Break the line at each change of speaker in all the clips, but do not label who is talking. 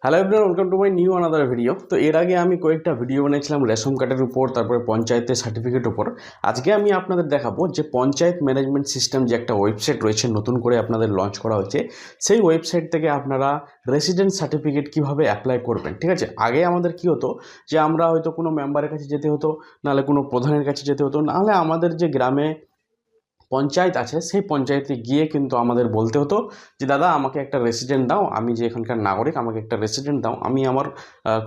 Hello everyone, welcome to my new another video. তো এর আগে আমি কয়েকটা ভিডিও বানিয়েছিলাম রেশন কার্ডের উপর, তারপরে পঞ্চায়েতের সার্টিফিকেট উপর। আজকে আমি আপনাদের দেখাবো যে পঞ্চায়েত ম্যানেজমেন্ট সিস্টেম যে একটা ওয়েবসাইট রয়েছে, নতুন করে আপনাদের লঞ্চ করা হয়েছে। সেই ওয়েবসাইট থেকে আপনারা রেসিডেন্ট সার্টিফিকেট কীভাবে অ্যাপ্লাই করবেন। ঠিক আছে, আগে আমাদের কী হতো যে আমরা হয়তো কোনো মেম্বারের কাছে যেতে হতো, নাহলে কোনো প্রধানের কাছে যেতে হতো, নাহলে আমাদের যে গ্রামে পঞ্চায়েত আছে সেই পঞ্চায়েতে গিয়ে কিন্তু আমাদের বলতে হতো যে দাদা আমাকে একটা রেসিডেন্ট দাও, আমি যে এখানকার নাগরিক, আমাকে একটা রেসিডেন্ট দাও, আমি আমার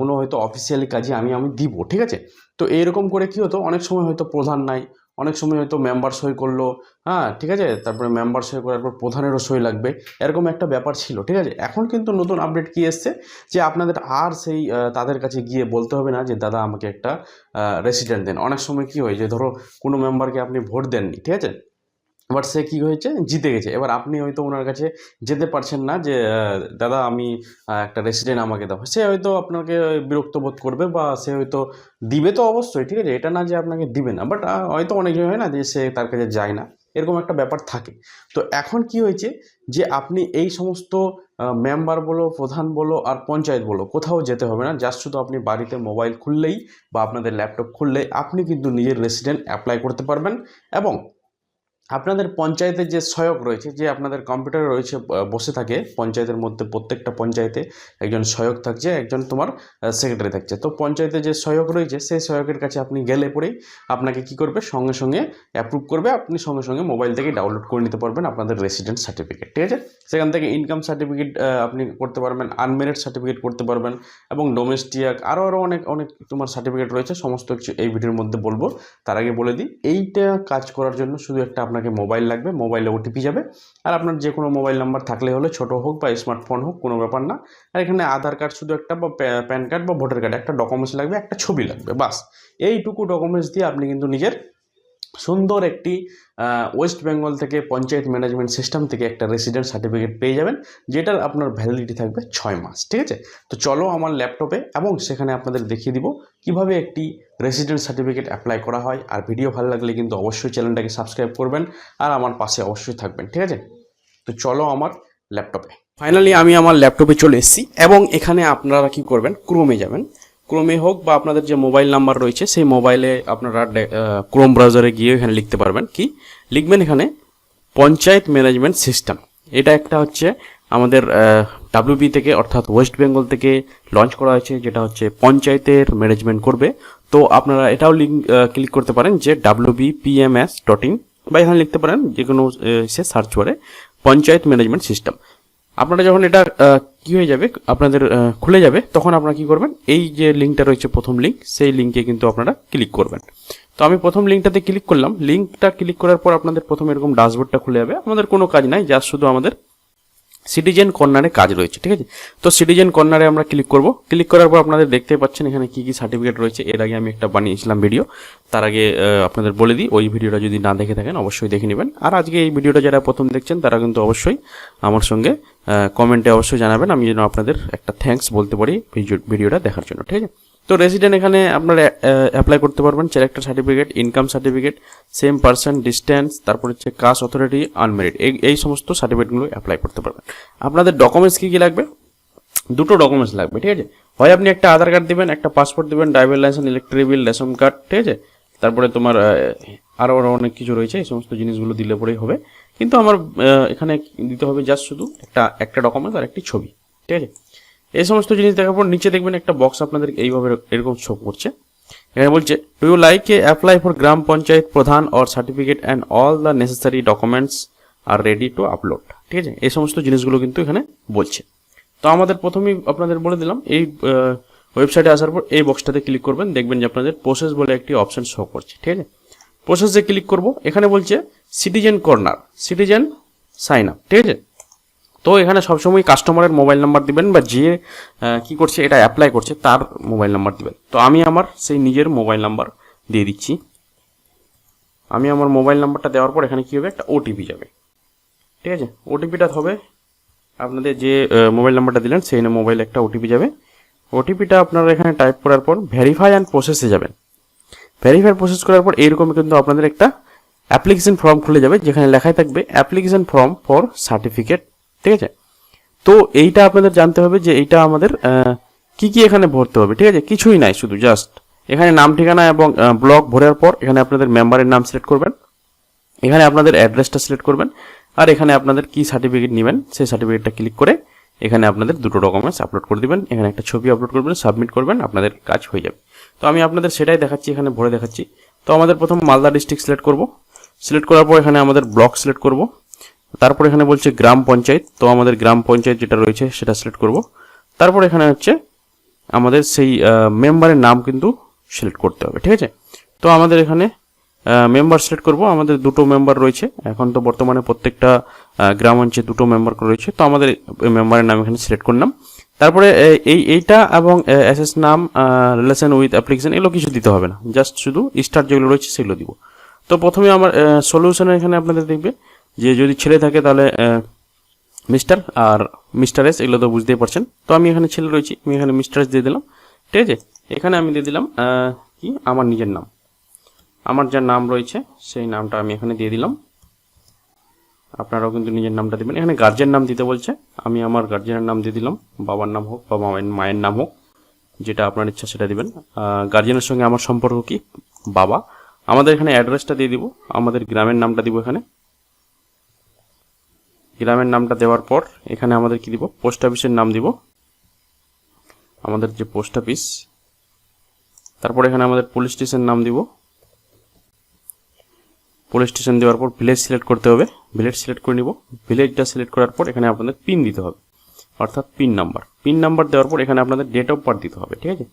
কোনো হয়তো অফিসিয়ালি কাজে আমি দিব। ঠিক আছে, তো এইরকম করে কি হতো, অনেক সময় হয়তো প্রধান নাই, অনেক সময় হয়তো মেম্বার সই করলো, হ্যাঁ ঠিক আছে, তারপরে মেম্বার সই করার পর প্রধানেরও সই লাগবে, এরকম একটা ব্যাপার ছিল। ঠিক আছে, এখন কিন্তু নতুন আপডেট কি এসছে যে আপনাদের আর সেই তাদের কাছে গিয়ে বলতে হবে না যে দাদা আমাকে একটা রেসিডেন্ট দেন। অনেক সময় কি হয় যে ধরো কোনো মেম্বারকে আপনি ভোট দেননি, ঠিক আছে, এবার সে কী হয়েছে, জিতে গেছে, এবার আপনি হয়তো ওনার কাছে যেতে পারছেন না যে দাদা আমি একটা রেসিডেন্ট আমাকে দাও। সে হয়তো আপনাকে বিরক্ত বোধ করবে, বা সে হয়তো দিবে তো অবশ্যই, ঠিক আছে, এটা না যে আপনাকে দিবে না, বাট হয়তো অনেক হয় না যে সে তার কাছে যায় না, এরকম একটা ব্যাপার থাকে। তো এখন কি হয়েছে যে আপনি এই সমস্ত মেম্বার বলো, প্রধান বলো, আর পঞ্চায়েত বলো, কোথাও যেতে হবে না, জাস্ট শুধু আপনি বাড়িতে মোবাইল খুললেই বা আপনাদের ল্যাপটপ খুললেই আপনি কিন্তু নিজের রেসিডেন্ট অ্যাপ্লাই করতে পারবেন। এবং আপনাদের পঞ্চায়েতের যে সহায়ক রয়েছে, যে আপনাদের কম্পিউটারে রয়েছে, বসে থাকে পঞ্চায়েতের মধ্যে, প্রত্যেকটা পঞ্চায়েতে একজন সহায়ক থাকছে, একজন তোমার সেক্রেটারি থাকছে। তো পঞ্চায়েতে যে সহায়ক রয়েছে সেই সহায়কের কাছে আপনি গেলে পরেই আপনাকে কি করবে, সঙ্গে সঙ্গে অ্যাপ্রুভ করবে, আপনি সঙ্গে সঙ্গে মোবাইল থেকে ডাউনলোড করে নিতে পারবেন আপনাদের রেসিডেন্ট সার্টিফিকেট। ঠিক আছে, সেখান থেকে ইনকাম সার্টিফিকেট আপনি করতে পারবেন, আনমেরিড সার্টিফিকেট করতে পারবেন, এবং ডোমেস্টিক আরও অনেক অনেক তোমার সার্টিফিকেট রয়েছে, সমস্ত কিছু এই ভিডিওর মধ্যে বলবো। তার আগে বলে দিই, এইটা কাজ করার জন্য শুধু একটা আপনাকে মোবাইল লাগবে, মোবাইলে ওটিপি যাবে, আর আপনার যে কোনো মোবাইল নাম্বার থাকলে হলে, ছোটো হোক বা স্মার্টফোন হোক, কোনো ব্যাপার না। আর এখানে আধার কার্ড শুধু একটা, বা প্যান কার্ড বা ভোটার কার্ড, একটা ডকুমেন্টস লাগবে, একটা ছবি লাগবে, বাস। এইটুকু ডকুমেন্টস দিয়ে আপনি কিন্তু নিজের সুন্দর একটি ওয়েস্ট বেঙ্গল থেকে পঞ্চায়েত ম্যানেজমেন্ট সিস্টেম থেকে একটা রেসিডেন্ট সার্টিফিকেট পেয়ে যাবেন, যেটার আপনার ভ্যালিডিটি থাকবে 6 মাস। ঠিক আছে, তো চলো আমার ল্যাপটপে, এবং সেখানে আপনাদের দেখিয়ে দিব কিভাবে একটি রেসিডেন্ট সার্টিফিকেট অ্যাপ্লাই করা হয়। আর ভিডিও ভালো লাগলে কিন্তু অবশ্যই চ্যানেলটাকে সাবস্ক্রাইব করবেন, আর আমার পাশে অবশ্যই থাকবেন। ঠিক আছে, তো চলো আমার ল্যাপটপে। ফাইনালি আমি আমার ল্যাপটপে চলে এসেছি, এবং এখানে আপনারা কি করবেন, ক্রোমে যাবেন। ক্রোমে হোক বা আপনাদের যে মোবাইল নাম্বার রয়েছে সেই মোবাইলে আপনারা ক্রোম ব্রাউজারে গিয়ে এখানে লিখতে পারবেন। কি লিখবেন, এখানে পঞ্চায়েত ম্যানেজমেন্ট সিস্টেম। এটা একটা হচ্ছে আমাদের ডাব্লিউবি থেকে, অর্থাৎ ওয়েস্ট বেঙ্গল থেকে লঞ্চ করা হয়েছে, যেটা হচ্ছে পঞ্চায়েতের ম্যানেজমেন্ট করবে। তো আপনারা এটাও ক্লিক করতে পারেন যে wbpms.in, বা এখানে লিখতে পারেন যে কোনো সে সার্চ করে পঞ্চায়েত ম্যানেজমেন্ট সিস্টেম। আপনারা যখন এটা কি হয়ে যাবে, আপনাদের খুলে যাবে, তখন আপনারা কি করবেন, এই যে লিঙ্কটা রয়েছে প্রথম লিঙ্ক, সেই লিঙ্কে কিন্তু আপনারা ক্লিক করবেন। তো আমি প্রথম লিঙ্কটাতে ক্লিক করলাম। লিঙ্কটা ক্লিক করার পর আপনাদের প্রথমে এরকম ড্যাশবোর্ডটা খুলে যাবে। আমাদের কোনো কাজ নাই, জাস্ট শুধু আমাদের সিটিজেন কর্নারে কাজ রয়েছে। ঠিক আছে, তো সিটিজেন কর্নারে আমরা ক্লিক করব। ক্লিক করার পর আপনাদের দেখতে পাচ্ছেন এখানে কি কি সার্টিফিকেট রয়েছে। এর আগে আমি একটা বানিয়েছিলাম ভিডিও, তার আগে আপনাদের বলে দিই, ওই ভিডিওটা যদি না দেখে থাকেন অবশ্যই দেখে নেবেন। আর আজকে এই ভিডিওটা যারা প্রথম দেখছেন তারা কিন্তু অবশ্যই আমার সঙ্গে কমেন্টে অবশ্যই জানাবেন, আমি যেন আপনাদের একটা থ্যাঙ্কস বলতে পারি ভিডিওটা দেখার জন্য। ঠিক আছে, তো রেসিডেন্ট এখানে আপনারা অ্যাপ্লাই করতে পারবেন character certificate, income certificate, same person, distance, তারপর হচ্ছে কাস্ট অথরিটি, আনমেরিড, এই সমস্ত সার্টিফিকেটগুলো অ্যাপ্লাই করতে পারবেন। আপনাদের ডকুমেন্টস কী কী লাগবে, দুটো ডকুমেন্টস লাগবে। ঠিক আছে, হয় আপনি একটা আধার কার্ড দেবেন, একটা পাসপোর্ট দেবেন, driving licence, electric bill, ration card. ঠিক আছে, তারপরে তোমার আরও অনেক কিছু রয়েছে, এই সমস্ত জিনিসগুলো দিলে পরেই হবে। কিন্তু আমার এখানে দিতে হবে জাস্ট শুধু একটা ডকুমেন্টস আর একটি ছবি। ঠিক আছে, এই সমস্ত জিনিস দেখার পর নিচে দেখবেন একটা বক্স আপনাদের এইভাবে এরকম শো করছে। এখানে বলছে do you like a apply for gram panchayat pradhan or certificate and all the necessary documents are ready to upload. ঠিক আছে, এই সমস্ত জিনিসগুলো কিন্তু এখানে বলছে। তো আমাদের প্রথমেই আপনাদের বলে দিলাম, এই ওয়েবসাইটে আসার পর এই বক্সটাতে ক্লিক করবেন, দেখবেন যে আপনাদের প্রসেস বলে একটি অপশন শো করছে। ঠিক আছে, প্রসেসে ক্লিক করব। এখানে বলছে citizen corner, citizen sign up. ঠিক আছে, তো এখানে সবসময় কাস্টমারের মোবাইল নাম্বার দিবেন, বা যে কি করছে এটা অ্যাপ্লাই করছে তার মোবাইল নাম্বার দিবেন। তো আমি আমার সেই নিজের মোবাইল নাম্বার দিয়ে দিচ্ছি। আমি আমার মোবাইল নাম্বারটা দেওয়ার পর এখানে কী হবে, একটা ওটিপি যাবে। ঠিক আছে, ওটিপিটা হবে আপনাদের যে মোবাইল নাম্বারটা দিলেন সেই মোবাইলে একটা ওটিপি যাবে। ওটিপিটা আপনারা এখানে টাইপ করার পর ভেরিফাই অ্যান্ড প্রসেসে যাবেন। ভেরিফাই প্রসেস করার পর এইরকম কিন্তু আপনাদের একটা অ্যাপ্লিকেশন ফর্ম খুলে যাবে, যেখানে লেখাই থাকবে অ্যাপ্লিকেশন ফর্ম ফর সার্টিফিকেট। ঠিক আছে, তো এইটা আপনাদের জানতে হবে যে এইটা আমাদের কি কি এখানে ভরতে হবে, ঠিক আছে? কিছুই নাই, শুধু জাস্ট এখানে নাম ঠিকানা এবং ব্লক ভরার পর এখানে আপনাদের মেম্বারের নাম সিলেক্ট করবেন, এখানে আপনাদের অ্যাড্রেসটা সিলেক্ট করবেন, আর এখানে আপনাদের কি সার্টিফিকেট নেবেন সেই সার্টিফিকেটটা ক্লিক করে এখানে আপনাদের দুটো ডকুমেন্টস আপলোড করে দিবেন, এখানে একটা ছবি আপলোড করবেন, সাবমিট করবেন, আপনাদের কাজ হয়ে যাবে। তো আমি আপনাদের সেটাই দেখাচ্ছি, এখানে ভরে দেখাচ্ছি। তো আমাদের প্রথম মালদা ডিস্ট্রিক্ট সিলেক্ট করব, সিলেক্ট করার পর এখানে আমাদের ব্লক সিলেক্ট করব, তারপর এখানে বলছে গ্রাম পঞ্চায়েত, তো আমাদের গ্রাম পঞ্চায়েত যেটা রয়েছে সেটা সিলেক্ট করব। তারপর এখানে হচ্ছে আমাদের সেই মেম্বারের নাম কিন্তু সিলেক্ট করতে হবে, ঠিক আছে? তো আমাদের এখানে মেম্বার সিলেক্ট করব, আমাদের দুটো মেম্বার রয়েছে এখন, তো বর্তমানে প্রত্যেকটা গ্রাম অঞ্চলে দুটো মেম্বার রয়েছে, তো আমাদের মেম্বারের নাম এখানে সিলেক্ট করলাম। তারপরে এইটা এবং এসএস নাম, রিলেশন উইথ অ্যাপ্লিকেশন, এগুলো কিছু দিতে হবে না, জাস্ট শুধু স্টার যেগুলো রয়েছে সেগুলো দিব। তো প্রথমে আমার সলিউশনে এখানে আপনাদের দেখবে যে যদি ছেলে থাকে তাহলে মিস্টার, আর মিস্টার এস, এগুলো তো বুঝতেই পারছেন। তো আমি এখানে ছেলে রয়েছি, আমি এখানে মিস্টার এস দিয়ে দিলাম, ঠিক আছে? এখানে আমি দিয়ে দিলাম কি আমার নিজের নাম, আমার যার নাম রয়েছে সেই নামটা আমি এখানে দিয়ে দিলাম। আপনারাও কিন্তু নিজের নামটা দেবেন। এখানে গার্জেন নাম দিতে বলছে, আমি আমার গার্জেনের নাম দিয়ে দিলাম, বাবার নাম হোক বা মায়ের নাম হোক, যেটা আপনার ইচ্ছা সেটা দিবেন। গার্জেনের সঙ্গে আমার সম্পর্ক কি, বাবা। আমাদের এখানে অ্যাড্রেসটা দিয়ে দিব, আমাদের গ্রামের নামটা দিব, এখানে গ্রামের নামটা দেওয়ার পর এখানে আমাদের কি দিব, পোস্ট অফিসের নাম দিব, আমাদের যে পোস্ট অফিস। তারপর এখানে আমাদের পুলিশ স্টেশন নাম দিব, পুলিশ স্টেশন দেওয়ার পর ভিলেজ সিলেক্ট করতে হবে, ভিলেজ সিলেক্ট করে নিব। ভিলেজটা সিলেক্ট করার পর এখানে আপনাদের পিন দিতে হবে, অর্থাৎ পিন নাম্বার দেওয়ার পর এখানে আপনাদের ডেট অফ বার্থ দিতে হবে, ঠিক আছে?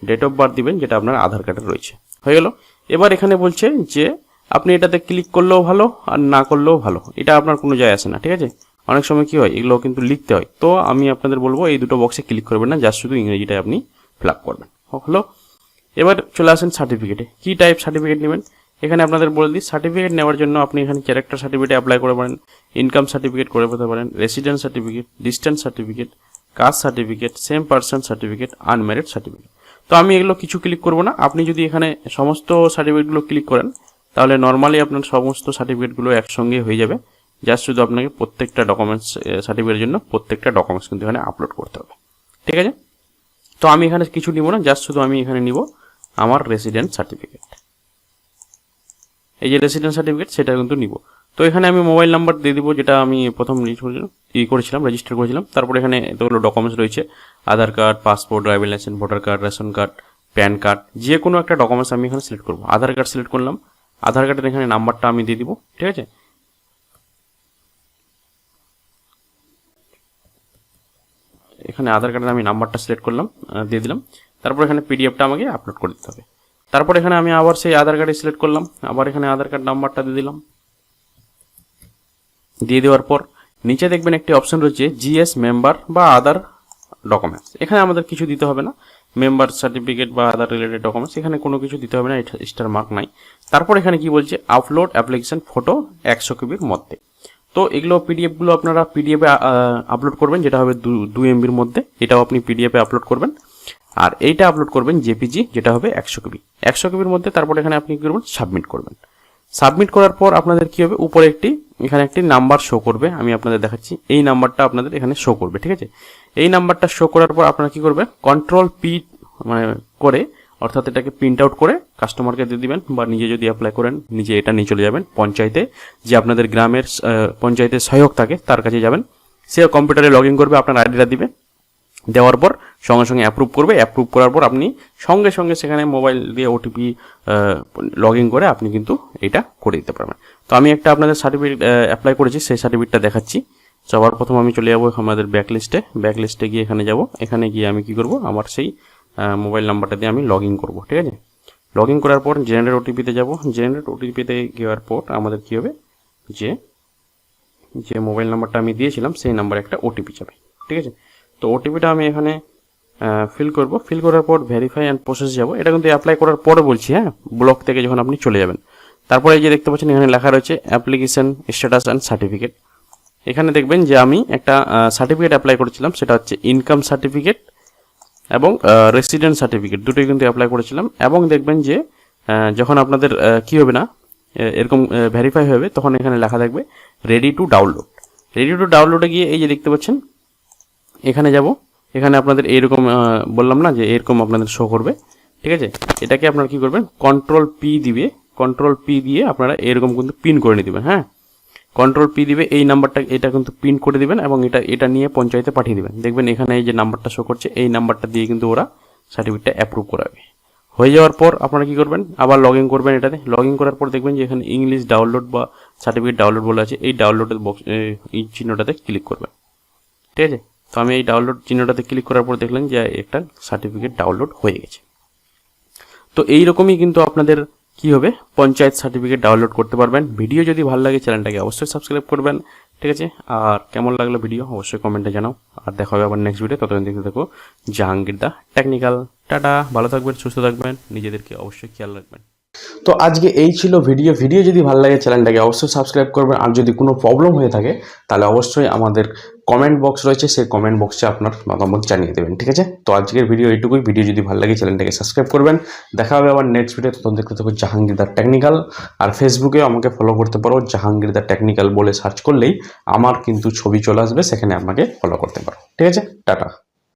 ডেট অফ বার্থ দিবেন যেটা আপনার আধার কার্ডে রয়েছে। হয়ে গেল। এবার এখানে বলছে যে আপনি এটাতে ক্লিক করলেও ভালো আর না করলেও ভালো, এটা আপনার কোনো যায় আসে না, ঠিক আছে? অনেক সময় কি হয়, এগুলো কিন্তু লিখতে হয়, তো আমি আপনাদের বলবো এই দুটো বক্সে ক্লিক করবেন না, জাস্ট শুধু ইংরেজিটাই আপনি ফিল আপ করবেন। হলো। এবার চলে আসেন সার্টিফিকেটে, কি টাইপ সার্টিফিকেট নেবেন এখানে আপনাদের বলে দিই। সার্টিফিকেট নেওয়ার জন্য আপনি এখানে ক্যারেক্টার সার্টিফিকেট অ্যাপ্লাই করতে পারেন, ইনকাম সার্টিফিকেট করে পেতে পারেন, residence certificate, distance certificate, caste certificate, same person certificate, unmarried certificate. তো আমি এগুলো কিছু ক্লিক করব না, আপনি যদি এখানে সমস্ত সার্টিফিকেটগুলো ক্লিক করেন তাহলে নর্মালি আপনার সমস্ত সার্টিফিকেটগুলো একসঙ্গে হয়ে যাবে। জাস্ট শুধু আপনাকে প্রত্যেকটা ডকুমেন্টস সার্টিফিকেটের জন্য প্রত্যেকটা ডকুমেন্টস কিন্তু এখানে আপলোড করতে হবে, ঠিক আছে? তো আমি এখানে কিছু নিব না, জাস্ট শুধু আমি এখানে নিব আমার রেসিডেন্ট সার্টিফিকেট, এই যে রেসিডেন্ট সার্টিফিকেট সেটা কিন্তু নিব। তো এখানে আমি মোবাইল নাম্বার দিয়ে দিব, যেটা আমি প্রথম করেছিলাম, রেজিস্টার করেছিলাম। তারপর এখানে এতগুলো ডকুমেন্টস রয়েছে, Aadhaar card, passport, driving licence, voter card, ration card, PAN card, যে কোনো একটা ডকুমেন্টস আমি এখানে সিলেক্ট করবো। আধার কার্ড সিলেক্ট করলাম, আধার কার্ডের এখানে নাম্বারটা আমি দিয়ে দিব, ঠিক আছে? এখানে আধার কার্ডের আমি নাম্বারটা সিলেক্ট করলাম, দিয়ে দিলাম। তারপর এখানে পিডিএফটা আমাকে আপলোড করে দিতে হবে। তারপর এখানে আমি আবার সেই আধার কার্ডে সিলেক্ট করলাম, আবার এখানে আধার কার্ড নাম্বারটা দিয়ে দিলাম। দিয়ে দেওয়ার পর নিচে দেখবেন একটি অপশন রয়েছে জিএস মেম্বার বা আদার ডকুমেন্টস, এখানে আমাদের কিছু দিতে হবে না, মেম্বার সার্টিফিকেট বা আদার রিলেটেড ডকুমেন্টস এখানে কোনো কিছু দিতে হবে না, এটা স্টার মার্ক নাই। তারপর এখানে কি বলছে, আপলোড অ্যাপ্লিকেশন ফটো 100 কেবির মধ্যে। তো এগুলো পিডিএফগুলো আপনারা পিডিএফে আপলোড করবেন, যেটা হবে 2 MBর মধ্যে, এটাও আপনি পিডিএফে আপলোড করবেন। আর এইটা আপলোড করবেন জেপিজি, যেটা হবে 100 কেবি, 100 কেবির মধ্যে। তারপর এখানে আপনি কি করবেন, সাবমিট করবেন। সাবমিট করার পর আপনাদের কি হবে, উপরে এখানে একটি নাম্বার শো করবে, আমি আপনাদের দেখাচ্ছি, এই নাম্বারটা আপনাদের এখানে শো করবে, ঠিক আছে? এই নাম্বারটা শো করার পর আপনারা কি করবেন, কন্ট্রোল পি মানে করে, অর্থাৎ এটাকে প্রিন্ট আউট করে কাস্টমারকে দিয়ে দিবেন, বা নিজে যদি অ্যাপ্লাই করেন নিজে এটা নিয়ে চলে যাবেন পঞ্চায়েতে, যে আপনাদের গ্রামের পঞ্চায়েতের সহায়ক থাকে তার কাছে যাবেন, সে কম্পিউটারে লগ ইন করবে, আপনার আইডিটা দিবে, দেওয়ার পর সঙ্গে সঙ্গে অ্যাপ্রুভ করবে, অ্যাপ্রুভ করার পর আপনি সঙ্গে সঙ্গে সেখানে মোবাইল দিয়ে ওটিপি লগ ইন করে আপনি কিন্তু এটা করে দিতে পারবেন। তো আমি একটা আপনাদের সার্টিফিকেট অ্যাপ্লাই করেছি, সেই সার্টিফিকেটটা দেখাচ্ছি। সবার প্রথম আমি চলে যাবো আমাদের ব্যাকলিস্টে গিয়ে এখানে যাব, এখানে গিয়ে আমি কি করব, আমার সেই মোবাইল নাম্বারটা দিয়ে আমি লগ ইন করবো, ঠিক আছে? লগ ইন করার পর জেনারেট ওটিপিতে যাব, জেনারেট ওটিপিতে যাওয়ার পর আমাদের কি হবে, যে মোবাইল নাম্বারটা আমি দিয়েছিলাম সেই নাম্বারে একটা ওটিপি যাবে, ঠিক আছে? তো ওটিপিটা আমি এখানে ফিল করব, ফিল করার পর ভেরিফাই অ্যান্ড প্রসেস যাব, এটা কিন্তু অ্যাপ্লাই করার পরে বলছি, হ্যাঁ, ব্লক থেকে যখন আপনি চলে যাবেন। তারপরে এই যে দেখতে পাচ্ছেন এখানে লেখা রয়েছে অ্যাপ্লিকেশন স্ট্যাটাস অ্যান্ড সার্টিফিকেট। এখানে দেখবেন যে আমি একটা সার্টিফিকেট অ্যাপ্লাই করেছিলাম, সেটা হচ্ছে ইনকাম সার্টিফিকেট এবং রেসিডেন্ট সার্টিফিকেট, দুটোই কিন্তু অ্যাপ্লাই করেছিলাম। এবং দেখবেন যে যখন আপনাদের কি হবে না, এরকম ভেরিফাই হবে, তখন এখানে লেখা থাকবে ready to download. Ready to ডাউনলোডে গিয়ে এই যে দেখতে পাচ্ছেন এখানে যাব, এখানে আপনাদের এইরকম বললাম না যে এরকম আপনাদের শো করবে, ঠিক আছে। এটাকে আপনারা কী করবেন, কন্ট্রোল পি দিবে, কন্ট্রোল পি দিয়ে আপনারা এরকম কিন্তু পিন করে নিয়ে দেবেন। হ্যাঁ, কন্ট্রোল পি দিবে, এই নাম্বারটা এটা কিন্তু পিন করে দিবেন এবং এটা নিয়ে পঞ্চায়েতে পাঠিয়ে দেবেন। দেখবেন এখানে এই যে নাম্বারটা শো করছে, এই নাম্বারটা দিয়ে কিন্তু ওরা সার্টিফিকেটটা অ্যাপ্রুভ করাবে। হয়ে যাওয়ার পর আপনারা কী করবেন, আবার লগ ইন করবেন। এটাতে লগ ইন করার পর দেখবেন যে এখানে ইংলিশ ডাউনলোড বা সার্টিফিকেট ডাউনলোড বলে আছে, এই ডাউনলোডের বক্স এই চিহ্নটাতে ক্লিক করবেন, ঠিক আছে। তো আমি এই ডাউনলোড চিহ্নটাতে ক্লিক করার পর দেখলেন যে একটা সার্টিফিকেট ডাউনলোড হয়ে গেছে। তো এইরকমই কিন্তু আপনাদের কি হবে, পঞ্চায়েত সার্টিফিকেট ডাউনলোড করতে পারবেন। ভিডিও যদি ভালো লাগে চ্যানেলটাকে অবশ্যই সাবস্ক্রাইব করবেন, ঠিক আছে। আর কেমন লাগলো ভিডিও অবশ্যই কমেন্টে জানাও। আর দেখা হবে আবার নেক্সট ভিডিও, ততদিন দেখতে থাকো জাহাঙ্গীর দা টেকনিক্যাল। টাটা, ভালো থাকবেন, সুস্থ থাকবেন, নিজেদেরকে অবশ্যই খেয়াল রাখবেন। তো আজকে এই ছিল ভিডিও যদি ভালো লাগে চ্যানেলটাকে অবশ্যই সাবস্ক্রাইব করবেন। আর যদি কোনো প্রবলেম হয়ে থাকে তাহলে অবশ্যই আমাদের কমেন্ট বক্স রয়েছে, সেই কমেন্ট বক্সে আপনার মতামত জানিয়ে দেবেন, ঠিক আছে। তো আজকের ভিডিও এইটুকুই। ভিডিও যদি ভালো লাগে চ্যানেলটাকে সাবস্ক্রাইব করবেন। দেখা হবে আবার নেক্সট ভিডিও, তখন দেখতে থাকো জাহাঙ্গীর দা টেকনিক্যাল। আর ফেসবুকেও আমাকে ফলো করতে পারো, জাহাঙ্গীর দা টেকনিক্যাল বলে সার্চ করলেই আমার কিন্তু ছবি চলে আসবে, সেখানে আমাকে ফলো করতে পারো, ঠিক আছে। টাটা।